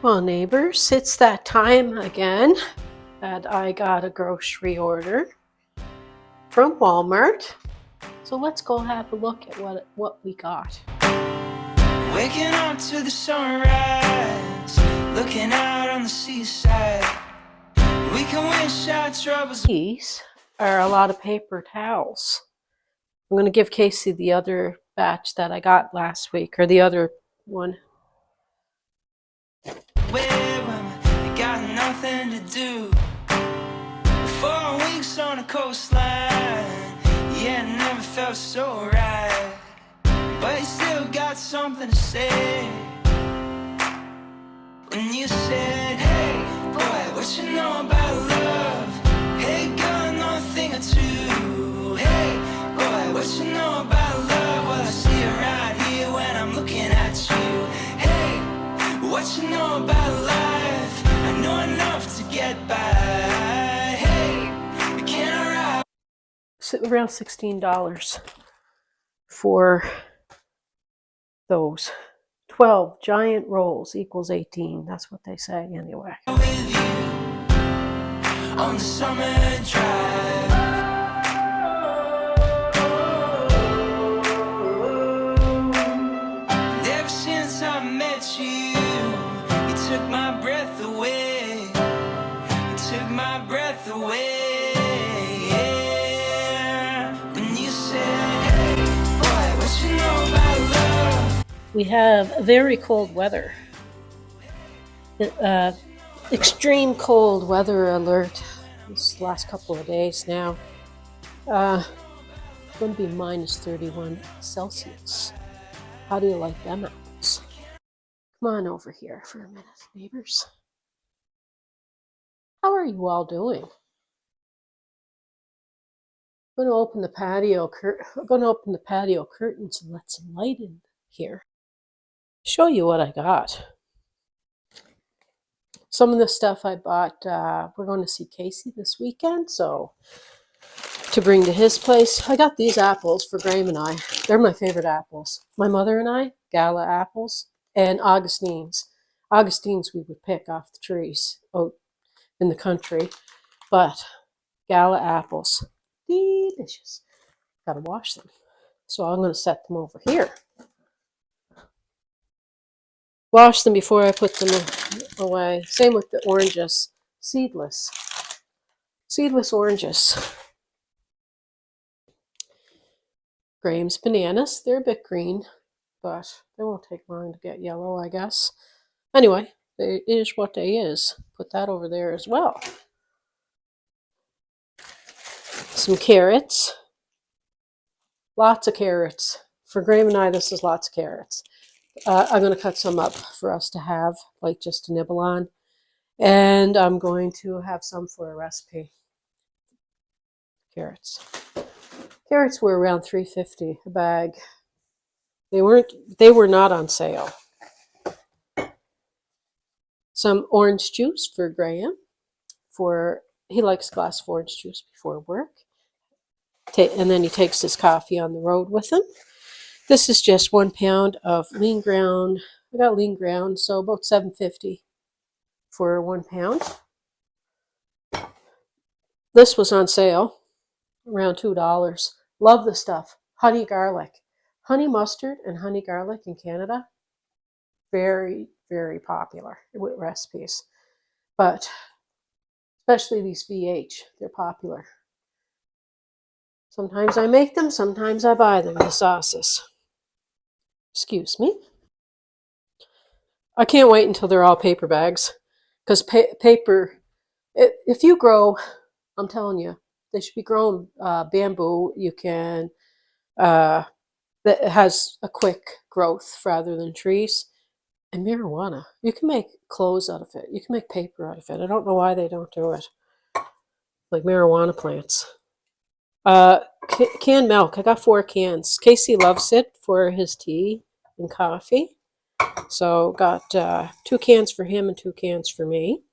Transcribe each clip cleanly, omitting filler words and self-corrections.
Well, neighbors, it's that time again that I got a grocery order from Walmart. So let's go have a look at what we got. Waking up to the sunrise, looking out on the seaside. We can wish our troubles. These are a lot of paper towels. I'm going to give Casey the other batch that I got last week, or the other one. Where I got nothing to do. 4 weeks on a coastline, yeah, it never felt so right. But you still got something to say. When you said, hey, boy, what you know about love? Hey, girl, know a thing or two. Hey, boy, what you know about love? Well, I see it right here when I'm looking at you. Hey, what you know about life? I know enough to get by. Hey, can I ride? Around $16 for those. 12 giant rolls equals 18. That's what they say anyway. With you on the summer drive. And ever since I met you, you took my breath away. You took my breath away. When you said, hey, boy, what you know about love? We have very cold weather. Extreme cold weather alert this last couple of days now. Going to be minus 31 Celsius. How do you like them apples? Come on over here for a minute, neighbors. How are you all doing? I'm going to open the patio curtains and let some light in here. Show you what I got. Some of the stuff I bought, we're going to see Casey this weekend, so to bring to his place. I got these apples for Graham and I. They're my favorite apples. My mother and I, Gala apples, and Augustines. Augustines we would pick off the trees out in the country, but Gala apples, delicious. Gotta wash them. So I'm going to set them over here. Wash them before I put them away. Same with the oranges. Seedless. Seedless oranges. Graham's bananas. They're a bit green, but they won't take long to get yellow, I guess. Anyway, it is what they is. Put that over there as well. Some carrots. Lots of carrots. For Graham and I, this is lots of carrots. I'm going to cut some up for us to have, like just to nibble on. And I'm going to have some for a recipe. Carrots. Carrots were around $3.50 a bag. They were not on sale. Some orange juice for Graham. He likes a glass of orange juice before work. And then he takes his coffee on the road with him. This is just 1 pound of lean ground. I got lean ground, so about $7.50 for 1 pound. This was on sale, around $2. Love the stuff. Honey garlic. Honey mustard and honey garlic in Canada, very, very popular with recipes. But especially these VH, they're popular. Sometimes I make them, sometimes I buy them, the sauces. Excuse me. I can't wait until they're all paper bags. Because paper, if you grow, I'm telling you, they should be grown bamboo. You can, that has a quick growth rather than trees. And marijuana, you can make clothes out of it. You can make paper out of it. I don't know why they don't do it. Like marijuana plants. Canned milk. I got 4 cans. Casey loves it for his tea and coffee. So got 2 cans for him and 2 cans for me.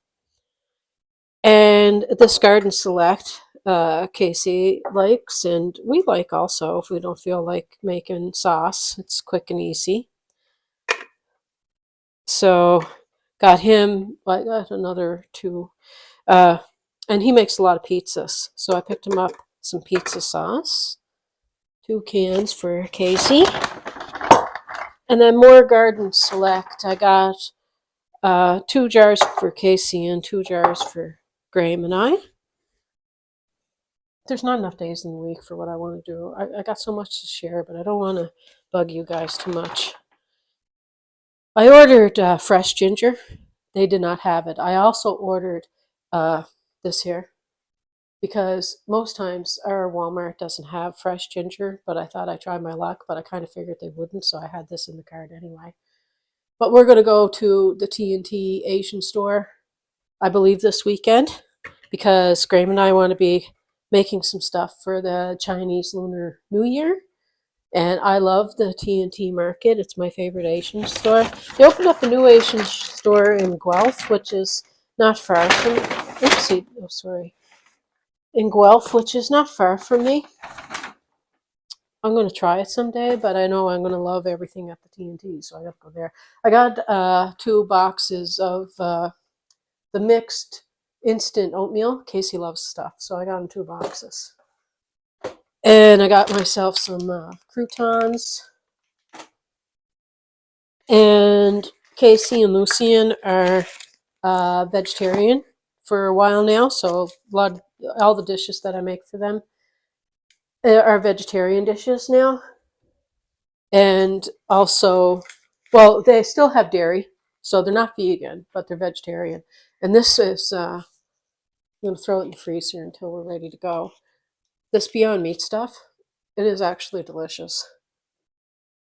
And this Garden Select, Casey likes, and we like also if we don't feel like making sauce. It's quick and easy. So got him. I got another two, uh, and he makes a lot of pizzas. So I picked him up some pizza sauce, 2 cans for Casey, and then more Garden Select. I got 2 jars for Casey and 2 jars for Graham and I. There's not enough days in the week for what I want to do. I got so much to share, but I don't want to bug you guys too much. I ordered fresh ginger. They did not have it. I also ordered this here because most times our Walmart doesn't have fresh ginger, but I thought I'd try my luck, but I kind of figured they wouldn't, so I had this in the cart anyway. But we're going to go to the T&T Asian store, I believe, this weekend because Graham and I want to be making some stuff for the Chinese Lunar New Year. And I love the T&T Market. It's my favorite Asian store. They opened up a new Asian store in Guelph, which is not far from. Oopsie, oh sorry. In Guelph, which is not far from me. I'm going to try it someday, but I know I'm going to love everything at the T&T, so I got to go there. I got 2 boxes of the mixed instant oatmeal. Casey loves stuff, so I got him 2 boxes. And I got myself some croutons. And Casey and Lucian are vegetarian for a while now, so all the dishes that I make for them are vegetarian dishes now. And also, well, they still have dairy, so they're not vegan, but they're vegetarian. And this is, I'm going to throw it in the freezer until we're ready to go. This Beyond Meat stuff, it is actually delicious.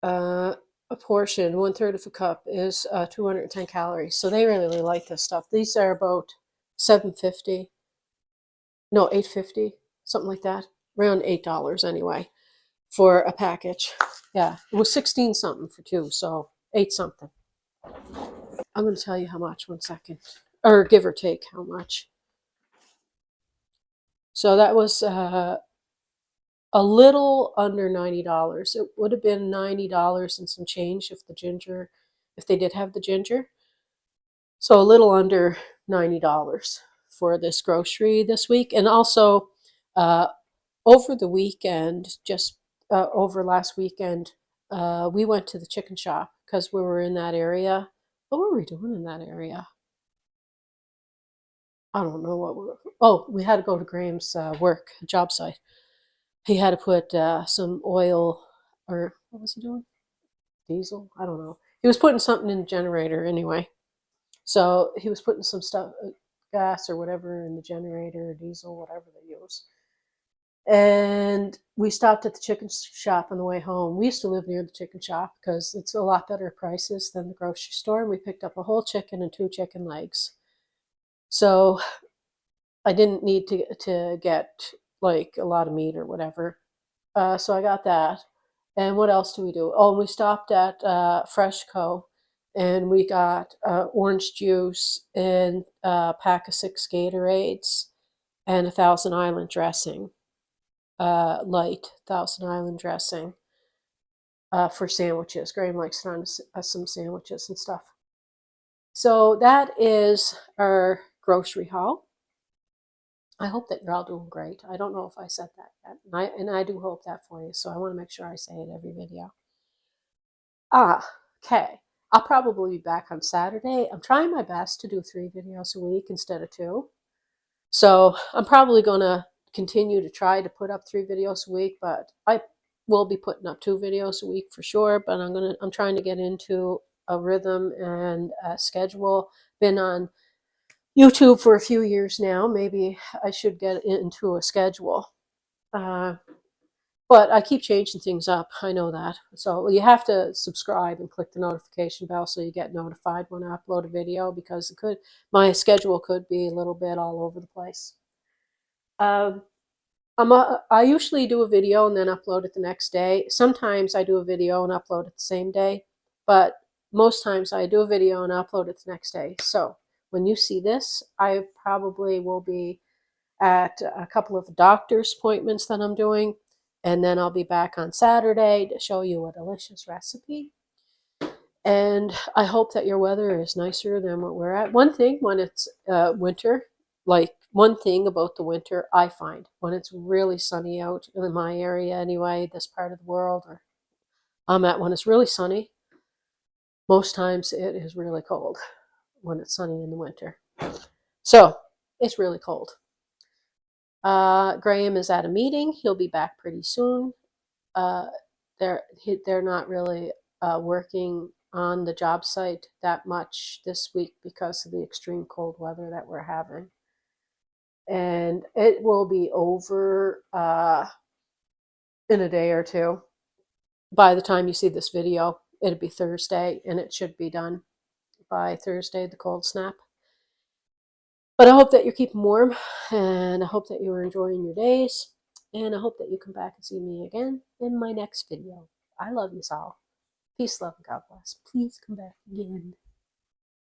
A portion, 1/3 of a cup, is 210 calories. So they really like this stuff. These are about $7.50, no, $8.50, something like that, around $8 anyway for a package. Yeah, it was 16 something for 2, so 8 something. I'm going to tell you how much, 1 second, or give or take how much. So that was a little under $90. It would have been $90 and some change if they did have the ginger. So a little under $90 for this grocery this week. And also over the weekend, just over last weekend, we went to the chicken shop because we were in that area. What were we doing in that area? I don't know what we had to go to Graham's work job site. He had to put some oil, or what was he doing? Diesel? I don't know. He was putting something in the generator anyway. So he was putting some stuff, gas or whatever, in the generator, or diesel, whatever they use. And we stopped at the chicken shop on the way home. We used to live near the chicken shop because it's a lot better prices than the grocery store. And we picked up a whole chicken and 2 chicken legs. So I didn't need to get like a lot of meat or whatever. So I got that. And what else do we do? Oh, and we stopped at Freshco, and we got orange juice and a pack of 6 Gatorades and a Thousand Island dressing, light Thousand Island dressing for sandwiches. Graham likes to run some sandwiches and stuff. So that is our grocery haul. I hope that you're all doing great. I don't know if I said that yet, and I do hope that for you, so I want to make sure I say it every video. Okay. I'll probably be back on Saturday. I'm trying my best to do 3 videos a week instead of 2. So I'm probably going to continue to try to put up 3 videos a week, but I will be putting up 2 videos a week for sure. But I'm trying to get into a rhythm and a schedule. Been on YouTube for a few years now. Maybe I should get into a schedule. But I keep changing things up. I know that. So you have to subscribe and click the notification bell so you get notified when I upload a video, because my schedule could be a little bit all over the place. I usually do a video and then upload it the next day. Sometimes I do a video and upload it the same day, but most times I do a video and upload it the next day. So when you see this, I probably will be at a couple of doctor's appointments that I'm doing, and then I'll be back on Saturday to show you a delicious recipe. And I hope that your weather is nicer than what we're at. One thing when it's winter, like one thing about the winter, I find when it's really sunny out in my area anyway, this part of the world, or I'm at, when it's really sunny, most times it is really cold when it's sunny in the winter. So it's really cold. Graham is at a meeting. He'll be back pretty soon. Uh, they're not really working on the job site that much this week because of the extreme cold weather that we're having. And it will be over in a day or two. By the time you see this video, it'll be Thursday, and it should be done by Thursday, the cold snap. But I hope that you're keeping warm, and I hope that you are enjoying your days, and I hope that you come back and see me again in my next video. I love you all. Peace, love, and God bless. Please come back again.